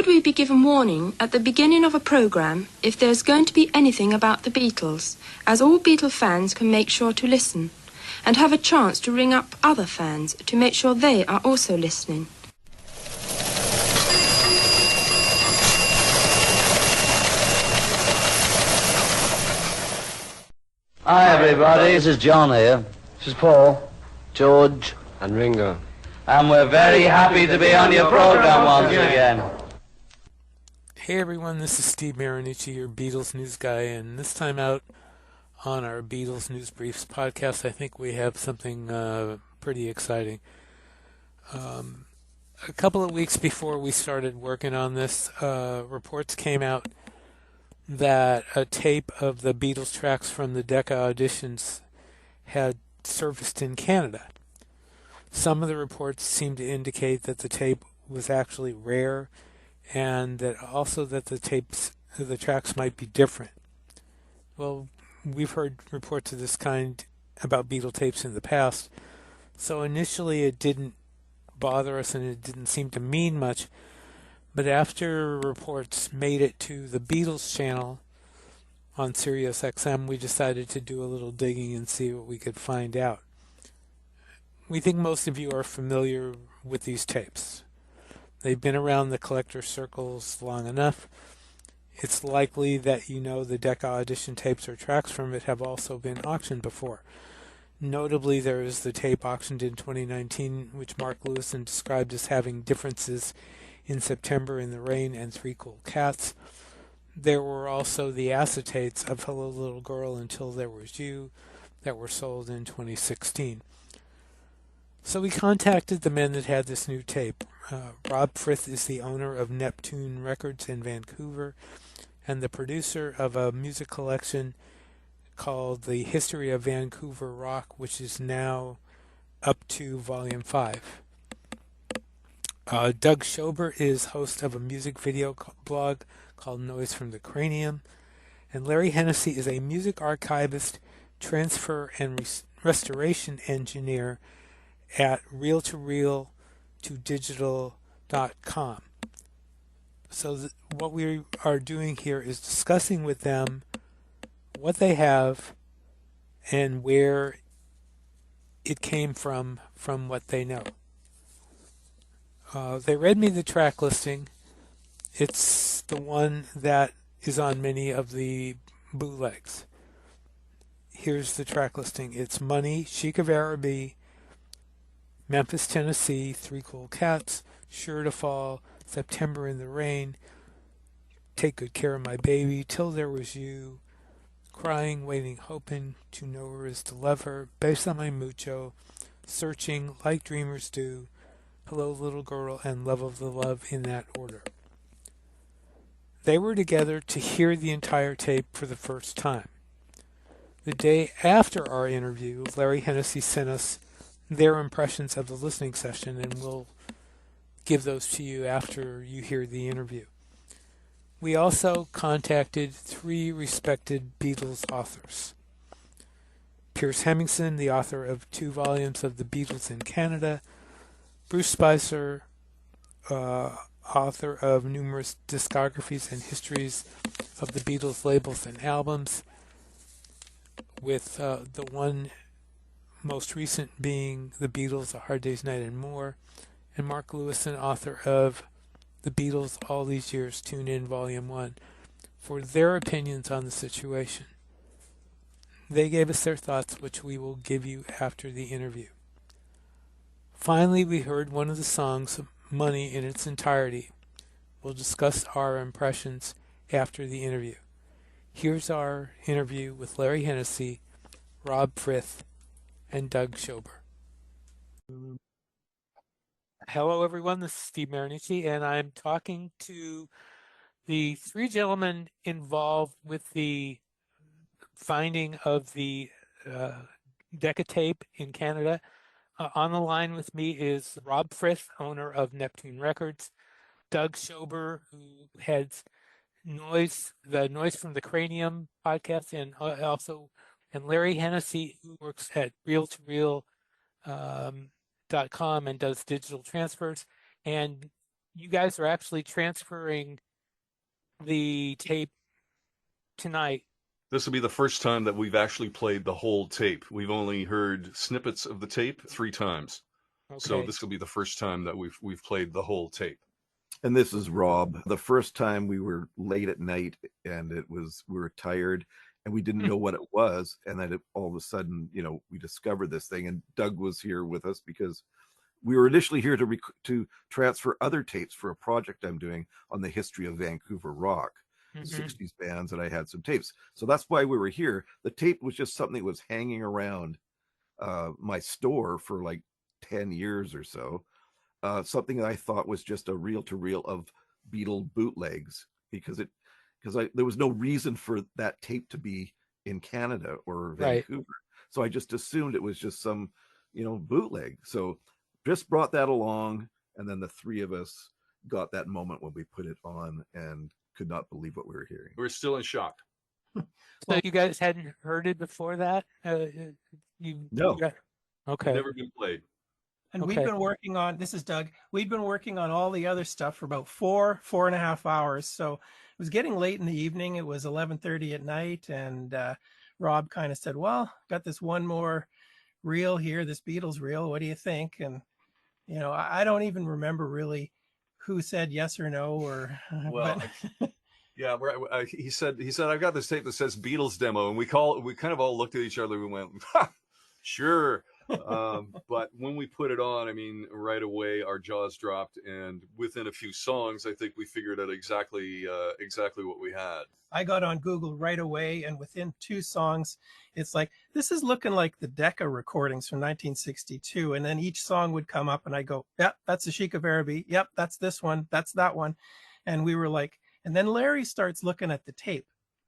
should we be given warning at the beginning of a programme if there's going to be anything about the Beatles, as all Beatle fans can make sure to listen, and have a chance to ring up other fans to make sure they are also listening. Hi everybody, this is John here. This is Paul, George, and Ringo. And we're very happy to be on your program once again. Hey everyone, this is Steve Marinucci, your Beatles news guy, and this time out on our Beatles News Briefs podcast, I think we have something pretty exciting. A couple of weeks before we started working on this, reports came out that a tape of the Beatles tracks from the Decca auditions had surfaced in Canada. Some of the reports seem to indicate that the tape was actually rare, and that also that the tracks might be different. Well, we've heard reports of this kind about Beatle tapes in the past, so initially it didn't bother us and it didn't seem to mean much. But after reports made it to the Beatles channel on Sirius XM, we decided to do a little digging and see what we could find out. We think most of you are familiar with these tapes. They've been around the collector circles long enough. It's likely that you know the Decca audition tapes or tracks from it have also been auctioned before. Notably, there is the tape auctioned in 2019, which Mark Lewison described as having differences in September in the Rain and Three Cool Cats. There were also the acetates of Hello Little Girl Until There Was You that were sold in 2016. So we contacted the men that had this new tape. Rob Frith is the owner of Neptune Records in Vancouver and the producer of a music collection called The History of Vancouver Rock, which is now up to Volume 5. Doug Schober is host of a music video blog called Noise from the Cranium, and Larry Hennessy is a music archivist, transfer and restoration engineer at reel2reel2digital.com. So what we are doing here is discussing with them what they have and where it came from what they know. They read me the track listing. It's the one that is on many of the bootlegs. Here's the track listing. It's Money, Chic of Araby, Memphis, Tennessee, Three Cool Cats, Sure to Fall, September in the Rain, Take Good Care of My Baby, Till There Was You, Crying, Waiting, Hoping, To Know Her Is to Love Her, Based on My Mucho, Searching, Like Dreamers Do, Hello Little Girl, and Love of the Love in that order. They were together to hear the entire tape for the first time. The day after our interview, Larry Hennessy sent us their impressions of the listening session, and we'll give those to you after you hear the interview. We also contacted 3 respected Beatles authors. Piers Hemmingson, the author of 2 volumes of The Beatles in Canada, Bruce Spicer, author of numerous discographies and histories of the Beatles labels and albums, with the one most recent being The Beatles, A Hard Day's Night and More, and Mark Lewison, author of The Beatles, All These Years, Tune In, Volume 1, for their opinions on the situation. They gave us their thoughts, which we will give you after the interview. Finally, we heard one of the songs, Money, in its entirety. We'll discuss our impressions after the interview. Here's our interview with Larry Hennessy, Rob Frith, and Doug Schober. Hello, everyone. This is Steve Marinucci, and I'm talking to the 3 gentlemen involved with the finding of the Decca tape in Canada. On the line with me is Rob Frith, owner of Neptune Records, Doug Schober, who heads the Noise from the Cranium podcast, and Larry Hennessy, who works at reel2reel.com and does digital transfers, and you guys are actually transferring the tape tonight. This will be the first time that we've actually played the whole tape. We've only heard snippets of the tape 3 times. So Okay. this will be the first time that we've played the whole tape. And this is Rob. The first time we were late at night and we were tired and we didn't know what it was. And then all of a sudden, we discovered this thing, and Doug was here with us because we were initially here to transfer other tapes for a project I'm doing on the history of Vancouver rock, 60s bands, and I had some tapes. So that's why we were here. The tape was just something that was hanging around my store for like 10 years or so. Something that I thought was just a reel-to-reel of Beatle bootlegs because there was no reason for that tape to be in Canada or Vancouver. Right. So I just assumed it was just some, bootleg. So just brought that along, and then the three of us got that moment when we put it on and could not believe what we were hearing. We're still in shock. So you guys hadn't heard it before that? No. Okay. Never been played. And we'd been working on, this is Doug, we'd been working on all the other stuff for about 4.5 hours. So it was getting late in the evening. It was 11:30 at night. And Rob kind of said, well, got this one more reel here, this Beatles reel. What do you think? And, I don't even remember really who said yes or no or. Well, yeah, he said, I've got this tape that says Beatles demo. And we kind of all looked at each other. We went, sure. But when we put it on, I mean, right away our jaws dropped, and within a few songs, I think we figured out exactly what we had. I got on Google right away, and within 2 songs, it's like, this is looking like the Decca recordings from 1962. And then each song would come up, and I go, yep, that's the Sheik of Araby. Yep, that's this one. That's that one. And we were like, and then Larry starts looking at the tape.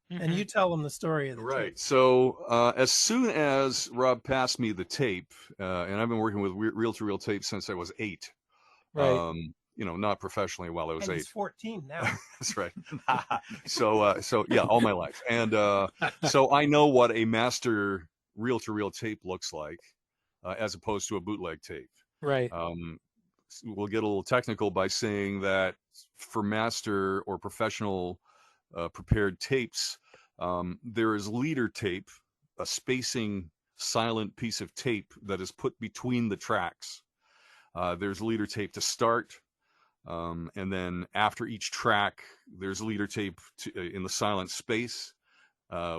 And you tell them the story of the tape. So as soon as Rob passed me the tape, and I've been working with reel-to-reel tape since I was 8. Right. Not professionally while I was 8. He's 14 now. That's right. So yeah, all my life. And so I know what a master reel-to-reel tape looks like, as opposed to a bootleg tape. Right. We'll get a little technical by saying that for master or professional prepared tapes, there is leader tape, a spacing silent piece of tape that is put between the tracks. There's leader tape to start, and then after each track, there's leader tape in the silent space,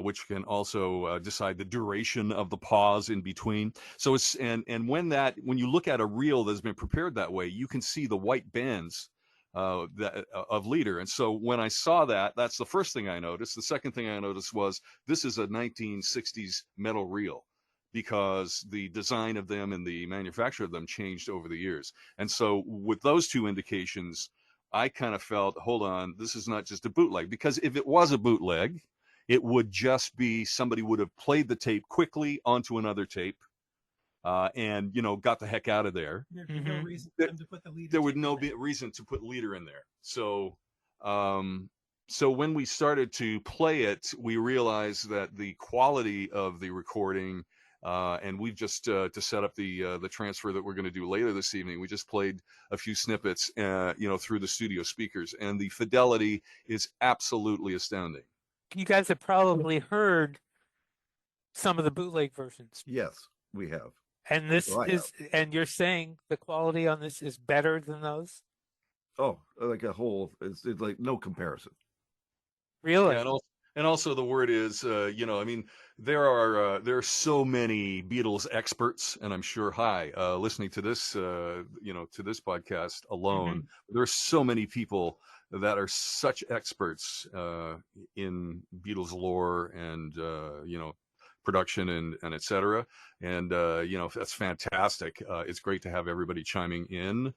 which can also decide the duration of the pause in between. So it's and when you look at a reel that's been prepared that way, you can see the white bands of leader. And so when I saw that, that's the first thing I noticed. The second thing I noticed was this is a 1960s metal reel, because the design of them and the manufacture of them changed over the years. And so with those two indications, I kind of felt, hold on, this is not just a bootleg, because if it was a bootleg, it would just be somebody would have played the tape quickly onto another tape, and got the heck out of there. There'd be no reason for them to put the leader. There would no reason to put leader in there. So, so when we started to play it, we realized that the quality of the recording, and we've just to set up the transfer that we're going to do later this evening, we just played a few snippets, through the studio speakers, and the fidelity is absolutely astounding. You guys have probably heard some of the bootleg versions. Yes, we have. And and you're saying the quality on this is better than those? Oh, like a whole, it's like no comparison. Really? Yeah, and also the word is, there are so many Beatles experts, and I'm sure, listening to this, to this podcast alone, there are so many people that are such experts in Beatles lore and production and et cetera. And that's fantastic. It's great to have everybody chiming in.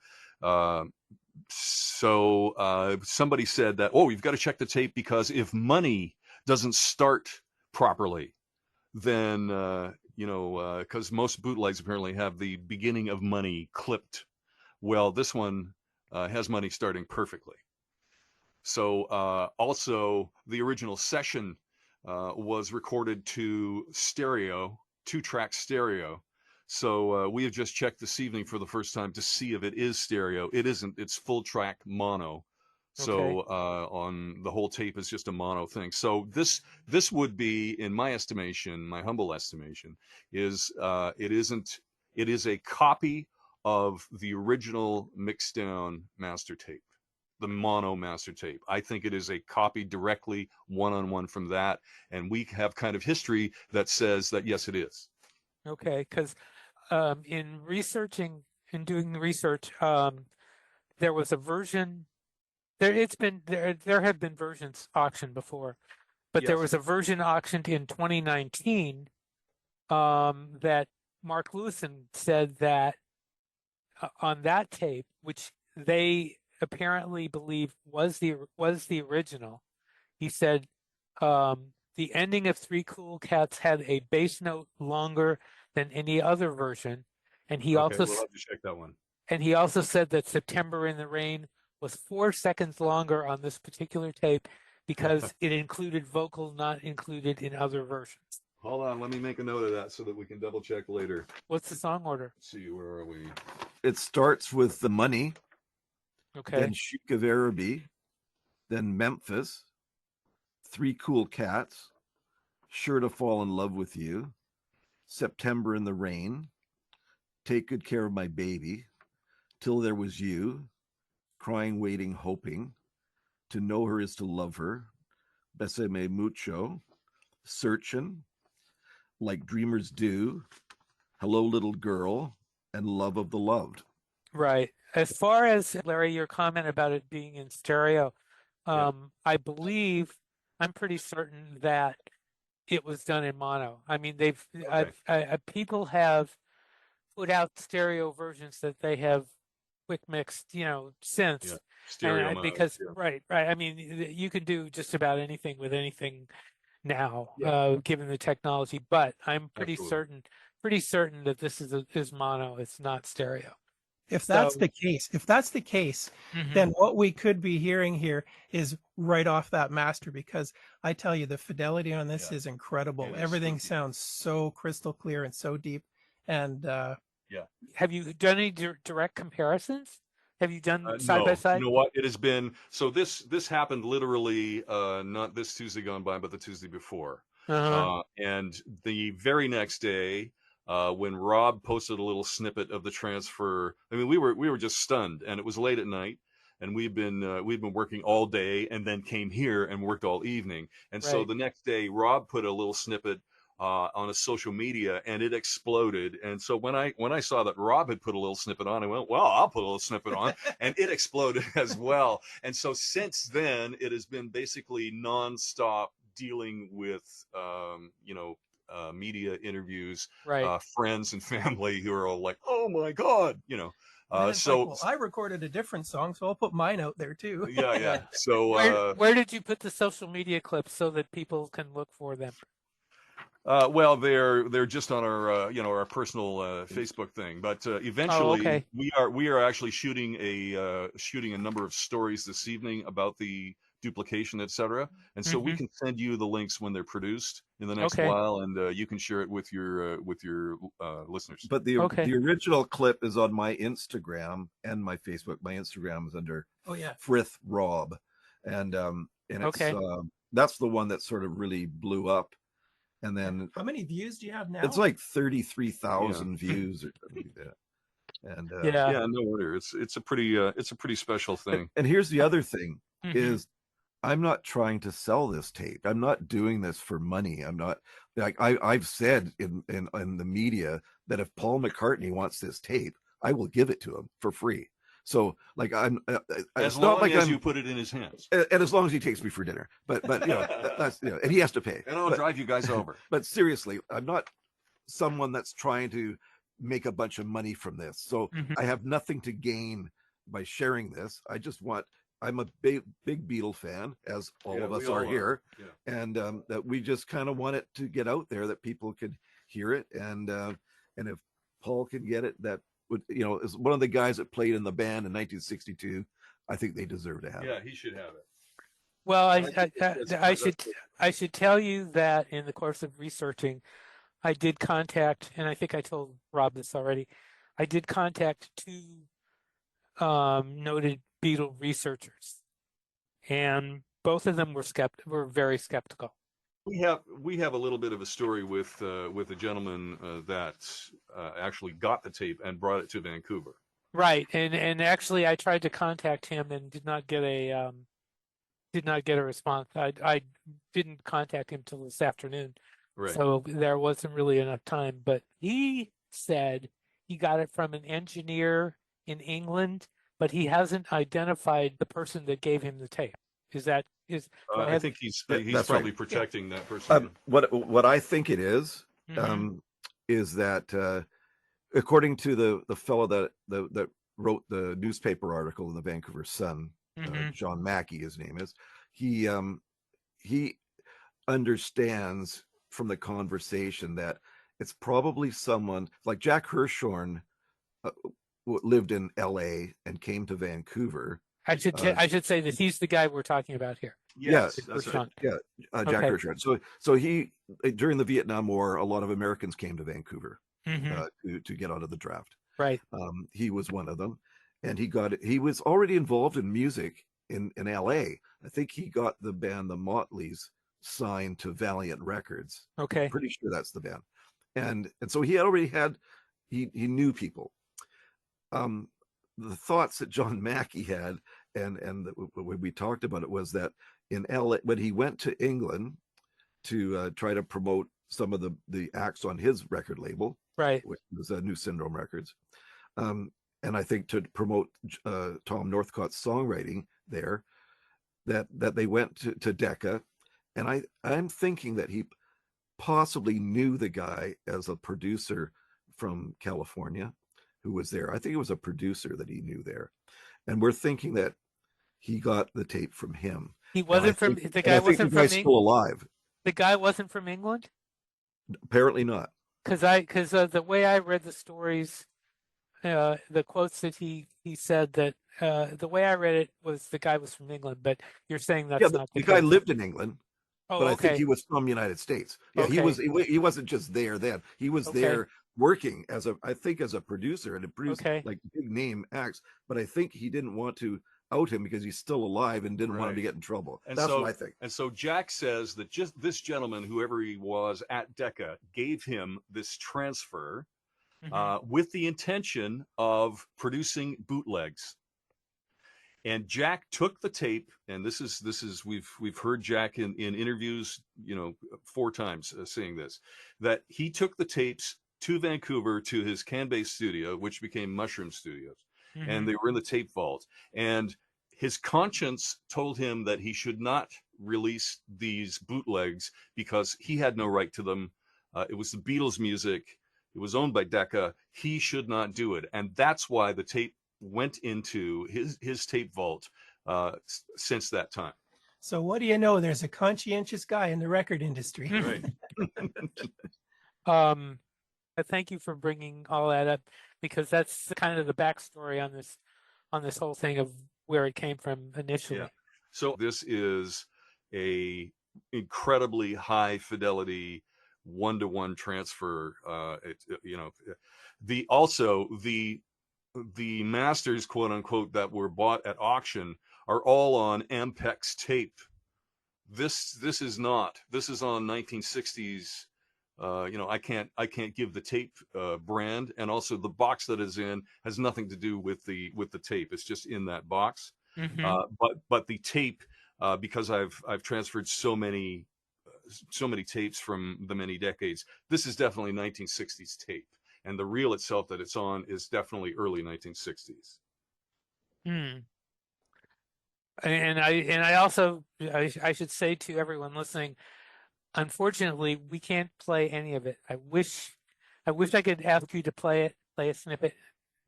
So somebody said that, you've got to check the tape, because if money doesn't start properly, then because most bootlegs apparently have the beginning of money clipped. Well, this one has money starting perfectly. So also the original session was recorded to stereo, 2-track stereo. So we have just checked this evening for the first time to see if it is stereo. It isn't. It's full track mono. So on the whole tape is just a mono thing. So this would be, in my estimation, my humble estimation, is it is a copy of the original mixed down master tape, the mono master tape. I think it is a copy directly one-on-one from that, and we have kind of history that says that yes, it is. Okay, because in researching and doing the research, there was a version. There have been versions auctioned before, but there Yes. was a version auctioned in 2019 that Mark Lewison said that on that tape, which they apparently believe was the original. He said the ending of Three Cool Cats had a bass note longer than any other version, and he Okay, also we'll have to check that one. and he also said that September in the Rain was 4 seconds longer on this particular tape because it included vocal not included in other versions. Hold on, let me make a note of that so that we can double check later. What's the song order? Let's see, where are we? It starts with The Money, Okay. then Chic of Araby, then Memphis, Three Cool Cats, Sure to Fall in Love with You, September in the Rain, Take Good Care of My Baby, Till There Was You, Crying, Waiting, Hoping, To Know Her Is to Love Her, Besame Mucho, Searchin', Like Dreamers Do, Hello Little Girl, and Love of the Loved. Right. As far as, Larry, your comment about it being in stereo, I believe, I'm pretty certain that it was done in mono. I mean, people have put out stereo versions that they have quick mixed, since. Yeah, stereo And mono. because, Yeah. right. I mean, you can do just about anything with anything now, given the technology. But I'm pretty certain that this is mono. It's not stereo. If that's the case, then what we could be hearing here is right off that master, because I tell you, the fidelity on this is incredible. Everything sounds so crystal clear and so deep. And have you done any direct comparisons? Have you done side by side? You know what? It has been, so this happened literally not this Tuesday gone by, but the Tuesday before. And the very next day, when Rob posted a little snippet of the transfer, I mean, we were just stunned, and it was late at night, and we've been working all day, and then came here and worked all evening. And so the next day, Rob put a little snippet on a social media, and it exploded. And so when I saw that Rob had put a little snippet on, I went, well, I'll put a little snippet on, and it exploded as well. And so since then, it has been basically nonstop dealing with media interviews, friends and family who are all like, oh my God, I recorded a different song, so I'll put mine out there too. Yeah. So where did you put the social media clips so that people can look for them? Well, they're just on our our personal Facebook thing, but eventually we are actually shooting a number of stories this evening about the duplication, etc. And so we can send you the links when they're produced in the next while, and you can share it with your listeners. But the original clip is on my Instagram and my Facebook. My Instagram is under Frith Rob, and it's that's the one that sort of really blew up. And then how many views do you have now? It's like 33,000 views or something like that. And no wonder. It's a pretty special thing. And here's the other thing is I'm not trying to sell this tape. I'm not doing this for money. I'm not like I've said in the media that if Paul McCartney wants this tape, I will give it to him for free. So like as long as you put it in his hands, and as long as he takes me for dinner, but that's and he has to pay, and I'll drive you guys over. But seriously, I'm not someone that's trying to make a bunch of money from this. So I have nothing to gain by sharing this. I'm a big Beatle fan, as all of us are here, and that we just kind of want it to get out there that people can hear it, and if Paul can get it, that would, is one of the guys that played in the band in 1962. I think they deserve to have it. Yeah, he should have it. Well, I should tell you that in the course of researching, I did contact, and I think I told Rob this already. I did contact two noted Beatle researchers, and both of them were very skeptical. We have a little bit of a story with a gentleman that actually got the tape and brought it to Vancouver. Right, and actually, I tried to contact him and did not get a response. I didn't contact him till this afternoon, Right. so there wasn't really enough time. But he said he got it from an engineer in England, but he hasn't identified the person that gave him the tape. I think he's That's probably right. protecting that person. What I think it is, Mhm. is that according to the fellow that wrote the newspaper article in the Vancouver Sun, Mhm. John Mackey, his name is, he understands from the conversation that it's probably someone like Jack Hirschhorn, uh, lived in L.A. and came to Vancouver. I should say that he's the guy we're talking about here. Yes, Yeah, that's right. Sean. yeah, Jack Okay. Hirschhorn. So he, during the Vietnam War, a lot of Americans came to Vancouver Mhm. to get out of the draft. Right. He was one of them, and he was already involved in music in L.A. I think he got the band the Motleys signed to Valiant Records. Okay. Pretty sure that's the band, and so he already had he knew people. The thoughts that John Mackey had, and when we talked about it, was that in LA, when he went to England to try to promote some of the acts on his record label, Right. which was New Syndrome Records, and I think to promote Tom Northcott's songwriting there, that they went to Decca, and I'm thinking that he possibly knew the guy as a producer from California who was there. I think it was a producer that he knew there, and we're thinking that he got the tape from him. He Now, wasn't from the guy the guy's still alive. The guy wasn't from England? Apparently not. Because the way I read the stories, the quotes that he said that the way I read it was the guy was from England, but you're saying Yeah, that's not the the guy case. lived in England, Oh, but I think okay. he was from the United States. Yeah, Okay. he wasn't just there then. He was Okay. there working as I think as a producer, and it produced Okay. like big name acts. But I think he didn't want to out him because he's still alive and didn't want him to Right. get in trouble. And That's so, what I think. And so Jack says that just this gentleman, whoever he was at Decca, gave him this transfer Mhm. with the intention of producing bootlegs. And Jack took the tape, and this is we've heard Jack in interviews, 4 times saying this, that he took the tapes to Vancouver to his Canbase studio, which became Mushroom Studios, and Mhm. they were in the tape vault. And his conscience told him that he should not release these bootlegs because he had no right to them. It was the Beatles' music. It was owned by Decca. He should not do it, and that's why the tape went into his tape vault since that time. So what do you know? There's a conscientious guy in the record industry. Right. Thank you for bringing all that up because that's kind of the backstory on this whole thing of where it came from initially. Yeah. So this is a incredibly high fidelity one-to-one transfer. The masters, quote unquote, that were bought at auction are all on Ampex tape. This is not. This is on 1960s. I can't give the tape brand, and also the box that is in has nothing to do with the tape. It's just in that box. Mhm. But the tape, because I've transferred so many tapes from the many decades, this is definitely 1960s tape, and the reel itself that it's on is definitely early 1960s. Hmm. And I also I should say to everyone listening, unfortunately, we can't play any of it. I wish I could ask you to play a snippet.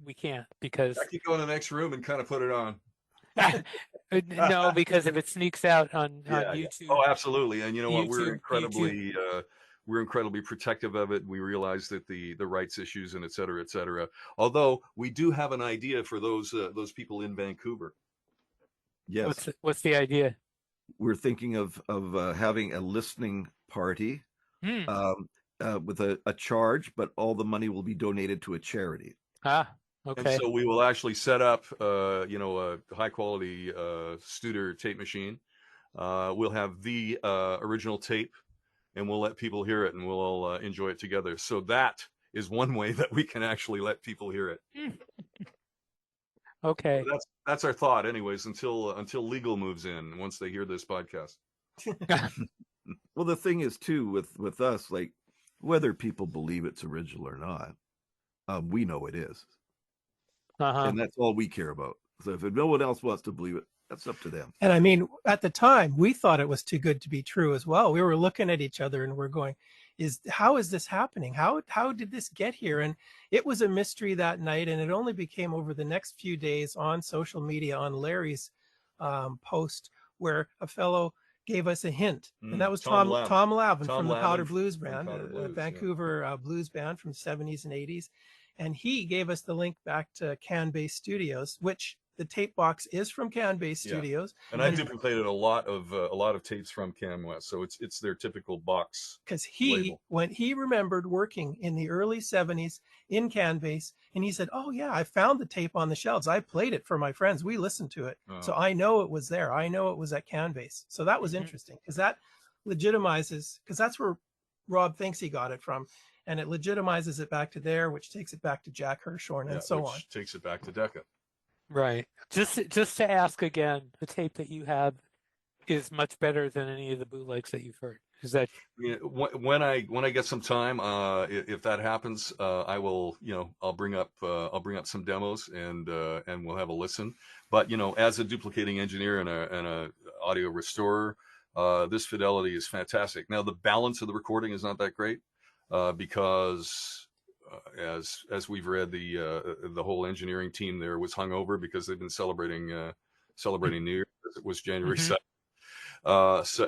We can't because I could go in the next room and kind of put it on. no, because if it sneaks out on YouTube. Oh, absolutely. And you know what? YouTube. We're incredibly protective of it. We realize that the rights issues and et cetera, et cetera. Although we do have an idea for those people in Vancouver. Yes, What's the idea? we're thinking of having a listening party, Hmm. with a charge, but all the money will be donated to a charity. Ah, And okay. so we will actually set up, a high quality Studer tape machine. We'll have the original tape, and we'll let people hear it, and we'll all enjoy it together. So that is one way that we can actually let people hear it. Okay. That's our thought, anyways, until legal moves in once they hear this podcast. Well, the thing is too with us, like whether people believe it's original or not, we know it is, Uh-huh. and that's all we care about. So if no one else wants to believe it, that's up to them. And I mean, at the time, we thought it was too good to be true as well. We were looking at each other and we're going, how is this happening? How did this get here? And it was a mystery that night, and it only became over the next few days on social media, on Larry's post, where a fellow gave us a hint, and that was Tom Lavin from the Powder Blues Band, a Vancouver blues band from the 70s and 80s, and he gave us the link back to Can Base Studios, which the tape box is from Can Base Studios. And I duplicated a lot of tapes from Can West, so it's their typical box. Because label. when he remembered working in the early 70s in Can Base, and he said, "Oh yeah, I found the tape on the shelves. I played it for my friends. We listened to it, so I know it was there. I know it was at Can Base." So that was interesting, because that legitimizes, because that's where Rob thinks he got it from, and it legitimizes it back to there, which takes it back to Jack Hirshhorn and so on. Takes it back to Decca. Right. Just to ask again, the tape that you have is much better than any of the bootlegs that you've heard. Is that when I get some time, if that happens, I will, I'll bring up some demos, and we'll have a listen. But as a duplicating engineer and a audio restorer, this fidelity is fantastic. Now the balance of the recording is not that great, because as we've read, the whole engineering team there was hungover because they've been celebrating New Year. It was January 2nd.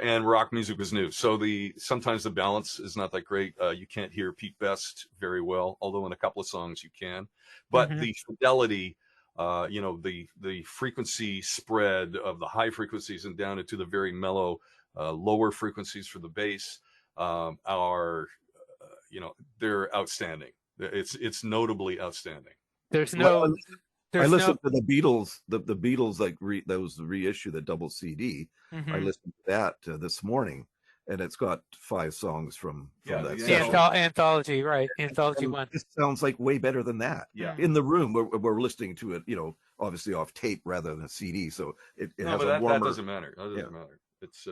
And rock music was new. So sometimes the balance is not that great. You can't hear Pete Best very well, although in a couple of songs you can. But the fidelity, the frequency spread of the high frequencies and down into the very mellow lower frequencies for the bass are, they're outstanding. It's notably outstanding. I listened to the Beatles, the Beatles, like that was the reissue, the double CD. I listened to that this morning, and it's got 5 songs from that. Anthology, right? Anthology and 1. This sounds like way better than that. Yeah. In the room, we're listening to it, obviously off tape rather than a CD, so it has a warmer. That doesn't matter. That doesn't matter. It's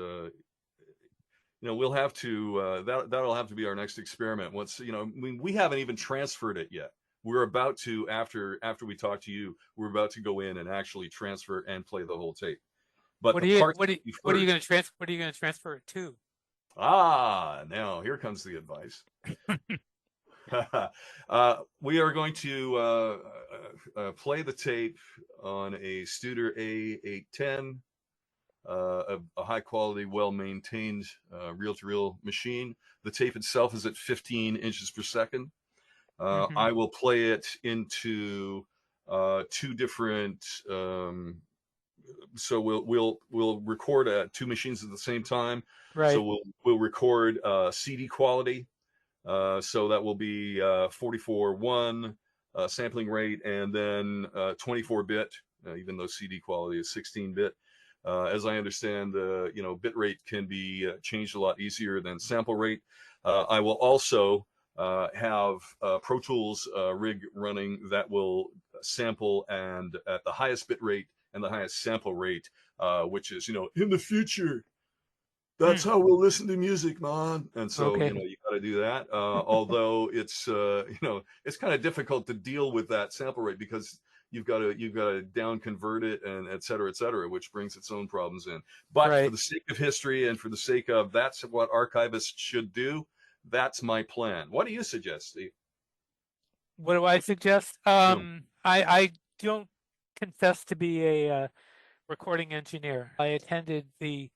we'll have to that'll have to be our next experiment. Once we haven't even transferred it yet. We're about to, after we talk to you, we're about to go in and actually transfer and play the whole tape. But what are you going to transfer it to? Now here comes the advice. We are going to play the tape on a Studer A810, a high quality, well maintained reel-to-reel machine. The tape itself is at 15 inches per second. I will play it into 2 different. So we'll record 2 machines at the same time. Right. So we'll record CD quality. So that will be 44.1 sampling rate, and then 24-bit. Even though CD quality is 16-bit. As I understand, bit rate can be changed a lot easier than sample rate. I will also have a Pro Tools rig running that will sample and at the highest bit rate and the highest sample rate, which is, in the future, that's how we'll listen to music, man. And so, you got to do that. Although it's, it's kind of difficult to deal with that sample rate because you've got to down convert it and et cetera, which brings its own problems in. But for the sake of history and for the sake of that's what archivists should do, that's my plan. What do you suggest, Steve? What do I suggest? I don't confess to be a recording engineer. I attended the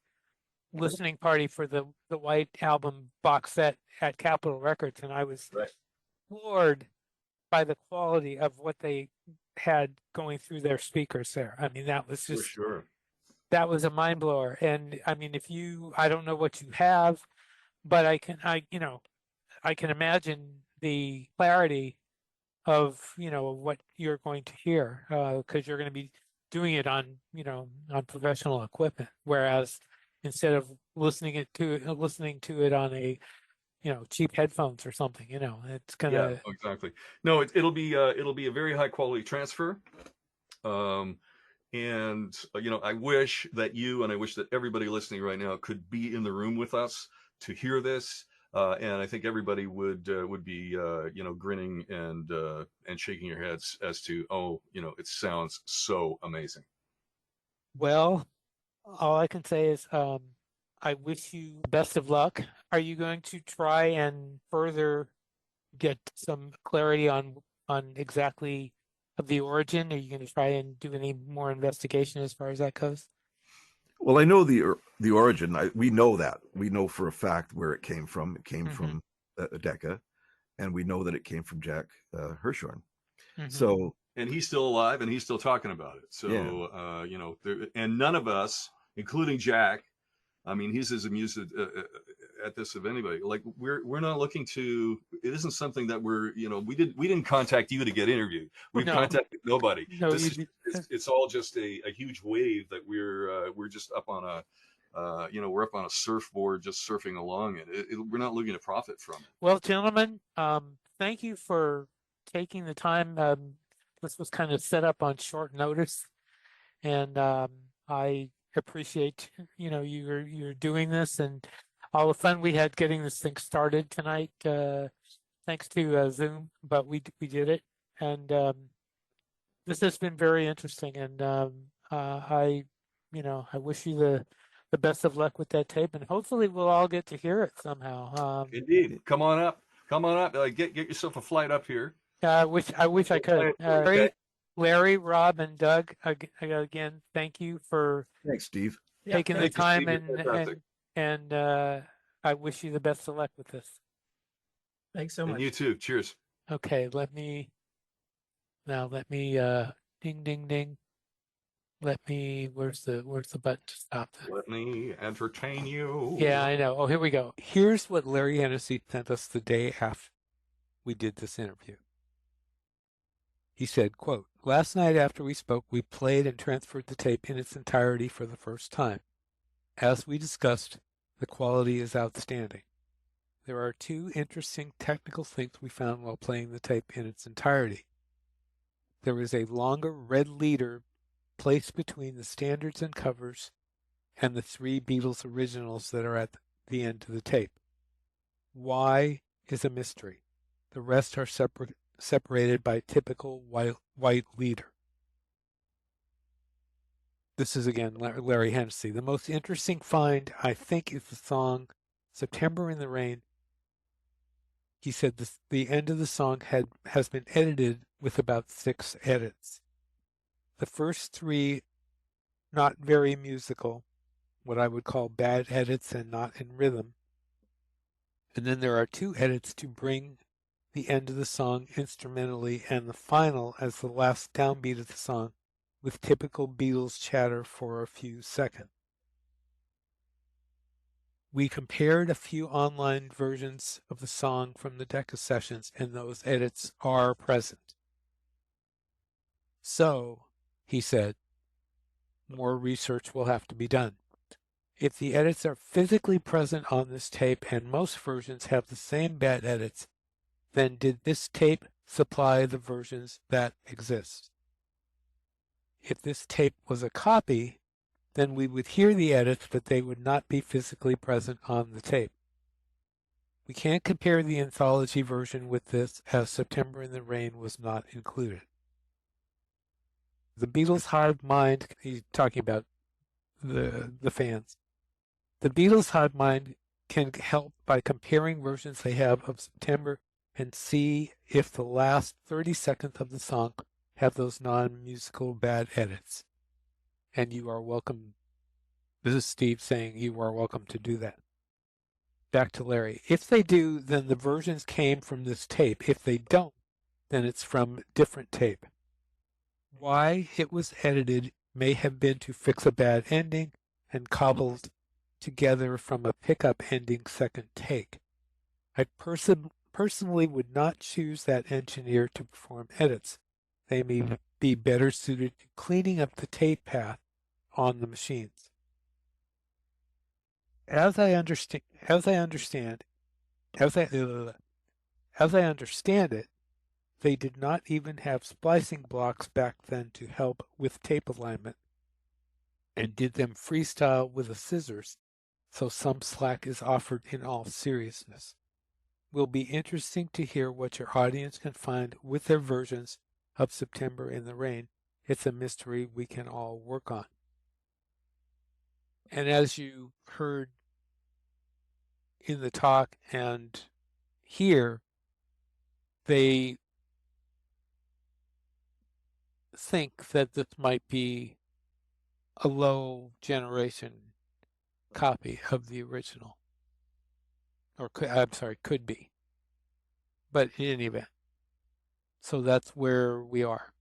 listening party for the White Album box set at Capitol Records, and I was floored by the quality of what they had going through their speakers there. I mean, that was just that was a mind blower. And I mean, I don't know what you have, but I can imagine the clarity of, you know, what you're going to hear, because you're going to be doing it on, you know, on professional equipment, whereas instead of listening to it on a, you know, cheap headphones or something, you know, it's Yeah, gonna. exactly. No, it'll be a very high quality transfer. Um, and you know, I wish that you and I wish that everybody listening right now could be in the room with us to hear this. And I think everybody would be you know, grinning and shaking your heads as to, oh, you know, it sounds so amazing. Well, all I can say is, I wish you best of luck. Are you going to try and further get some clarity on exactly of the origin? Are you going to try and do any more investigation as far as that goes? Well, I know the origin. We know that. We know for a fact where it came from. It came Mm-hmm. from Decca, and we know that it came from Jack Hirshhorn. Mm-hmm. So, And he's still alive and he's still talking about it. So yeah. you know, and none of us, including Jack, I mean, he's as amused at this of anybody. Like we're not looking to. It isn't something that we're, you know, we didn't contact you to get interviewed. We've No, contacted nobody. no, This is it's all just a huge wave that we're just up on a. You know, we're up on a surfboard, just surfing along it. We're not looking to profit from it. Well, gentlemen, thank you for taking the time. This was kind of set up on short notice, and I appreciate, you know, you're doing this and all the fun we had getting this thing started tonight. Thanks to Zoom, but we did it, and this has been very interesting. And I, you know, I wish you the best of luck with that tape, and hopefully we'll all get to hear it somehow. Indeed, come on up, come on up. Get yourself a flight up here. I wish I could. Larry, Rob, and Doug, again, thank you for Thanks, Steve. taking the Thank you, time, Steve. You're fantastic. and I wish you the best of luck with this. Thanks so And much. you too. Cheers. Okay, let me ding ding ding. Where's the button to stop this? Let me entertain you. Yeah, I know. Oh, here we go. Here's what Larry Hennessy sent us the day after we did this interview. He said, quote, "Last night after we spoke, we played and transferred the tape in its entirety for the first time. As we discussed, the quality is outstanding. There are two interesting technical things we found while playing the tape in its entirety. There is a longer red leader placed between the standards and covers and the three Beatles originals that are at the end of the tape. Why is a mystery. The rest are separated by typical white leader." This is again Larry Hennessy. "The most interesting find, I think, is the song September in the Rain." He said the end of the song has been edited with about 6 edits. The first 3 not very musical, what I would call bad edits and not in rhythm. And then there are 2 edits to bring the end of the song instrumentally, and the final as the last downbeat of the song with typical Beatles chatter for a few seconds. We compared a few online versions of the song from the Decca sessions, and those edits are present. So, he said, more research will have to be done. If the edits are physically present on this tape and most versions have the same bad edits, then did this tape supply the versions that exist? If this tape was a copy, then we would hear the edits, but they would not be physically present on the tape. We can't compare the anthology version with this, as September in the Rain was not included. The Beatles' hive mind," he's talking about the fans, "the Beatles' hive mind can help by comparing versions they have of September and see if the last 30 seconds of the song have those non-musical bad edits. And you are welcome." This is Steve saying you are welcome to do that. Back to Larry. "If they do, then the versions came from this tape. If they don't, then it's from different tape. Why it was edited may have been to fix a bad ending and cobbled together from a pickup ending second take. I personally would not choose that engineer to perform edits. They may be better suited to cleaning up the tape path on the machines. As I understand it, they did not even have splicing blocks back then to help with tape alignment, and did them freestyle with the scissors, so some slack is offered in all seriousness. Will be interesting to hear what your audience can find with their versions of September in the Rain. It's a mystery we can all work on. And as you heard in the talk and here, they think that this might be a low generation copy of the original. Or could be. But in any event. So that's where we are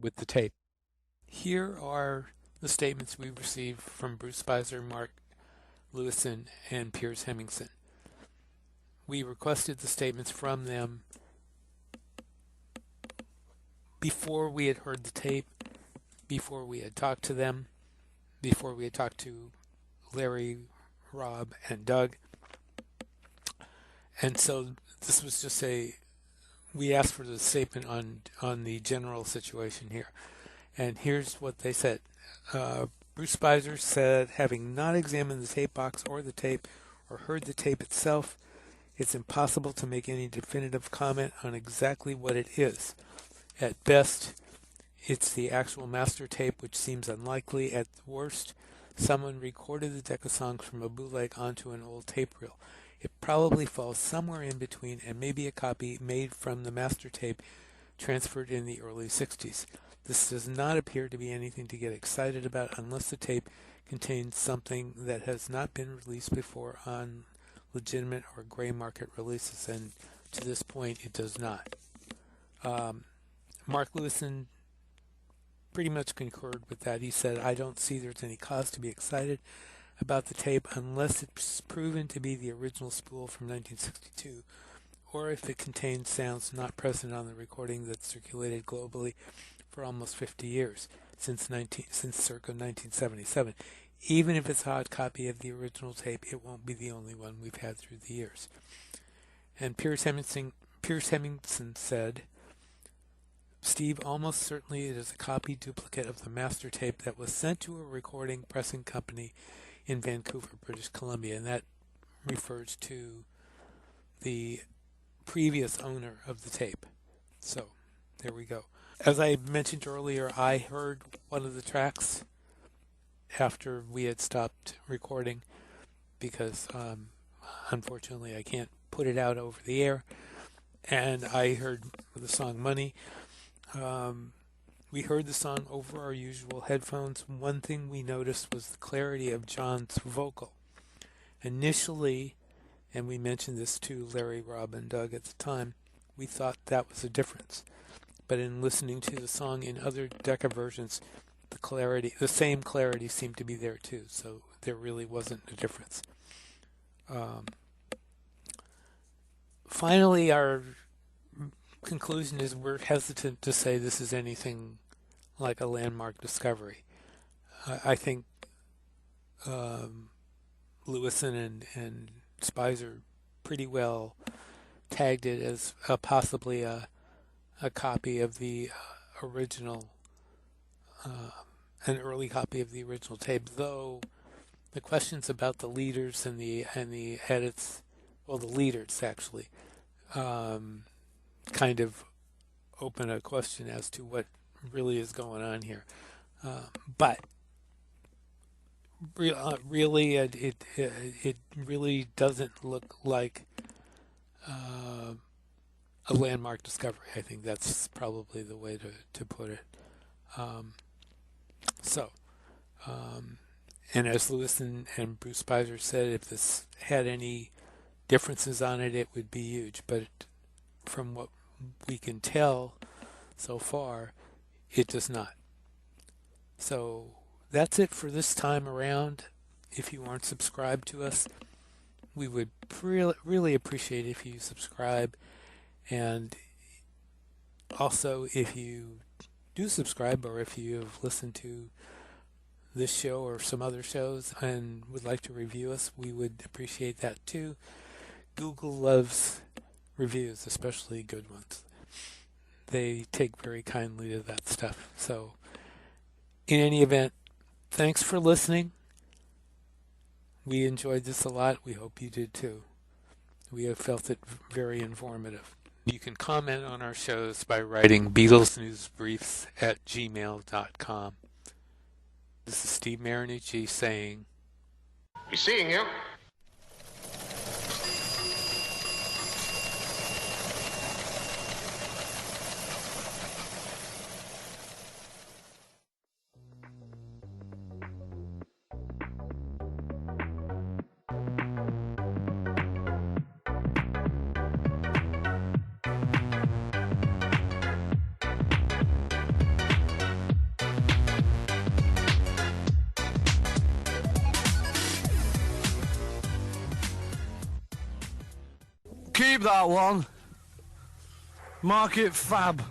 with the tape. Here are the statements we received from Bruce Spicer, Mark Lewison, and Piers Hemmingson. We requested the statements from them before we had heard the tape, before we had talked to them, before we had talked to Larry, Rob, and Doug. And so this was just we asked for the statement on the general situation here. And here's what they said. Bruce Spicer said, having not examined the tape box or the tape or heard the tape itself, it's impossible to make any definitive comment on exactly what it is. At best, it's the actual master tape, which seems unlikely. At worst, someone recorded the Decca songs from a bootleg onto an old tape reel. It probably falls somewhere in between and maybe a copy made from the master tape transferred in the early 60s. This does not appear to be anything to get excited about unless the tape contains something that has not been released before on legitimate or gray market releases, and to this point it does not. Mark Lewison pretty much concurred with that. He said, I don't see there's any cause to be excited about the tape unless it's proven to be the original spool from 1962, or if it contains sounds not present on the recording that circulated globally for almost 50 years, since circa 1977. Even if it's a hard copy of the original tape, it won't be the only one we've had through the years. And Piers Hemmingson said, Steve, almost certainly it is a copy duplicate of the master tape that was sent to a recording pressing company in Vancouver, British Columbia, and that refers to the previous owner of the tape. So, there we go. As I mentioned earlier, I heard one of the tracks after we had stopped recording because unfortunately I can't put it out over the air, and I heard the song Money. We heard the song over our usual headphones. One thing we noticed was the clarity of John's vocal. Initially, and we mentioned this to Larry, Rob, and Doug at the time, we thought that was a difference. But in listening to the song in other Decca versions, the same clarity seemed to be there too, so there really wasn't a difference. Finally, our conclusion is we're hesitant to say this is anything like a landmark discovery. I think Lewison and Spicer pretty well tagged it as possibly a copy of the original, an early copy of the original tape, though the questions about the leaders and the edits, well, the leaders actually, kind of open a question as to what really is going on here. But really, it really doesn't look like a landmark discovery. I think that's probably the way to put it. And as Lewison and Bruce Spicer said, if this had any differences on it, it would be huge. But from what we can tell so far, it does not. So that's it for this time around. If you aren't subscribed to us, we would really appreciate if you subscribe. And also, if you do subscribe, or if you have listened to this show or some other shows and would like to review us, we would appreciate that too. Google loves reviews, especially good ones. They take very kindly to that stuff. So, in any event, thanks for listening. We enjoyed this a lot. We hope you did too. We have felt it very informative. You can comment on our shows by writing BeatlesNewsBriefs@gmail.com. This is Steve Marinucci saying, Be seeing you. Keep that one. Mark it fab.